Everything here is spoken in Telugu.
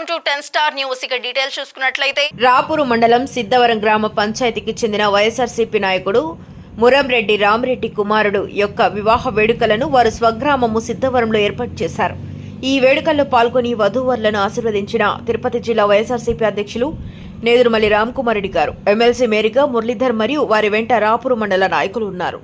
Welcome to 10 star news. ఇక డీటెయిల్స్ చూసుకున్నట్లయితే రాపూరు మండలం సిద్ధవరం గ్రామ పంచాయతీకి చెందిన వైఎస్ఆర్సీపీ నాయకుడు మురంరెడ్డి రామరెడ్డి కుమారుడు యొక్క వివాహ వేడుకలను వారు స్వగ్రామము సిద్ధవరంలో ఏర్పాటు చేశారు. ఈ వేడుకల్లో పాల్గొని వధూవరులను ఆశీర్వదించిన తిరుపతి జిల్లా వైఎస్ఆర్సీపీ అధ్యక్షులు నేదురుమల్లి రామ్కుమార్ రెడ్డి గారు, ఎమ్మెల్సీ మేరీగా మురళీధర్ మరియు వారి వెంట రాపూరు మండల నాయకులు ఉన్నారు.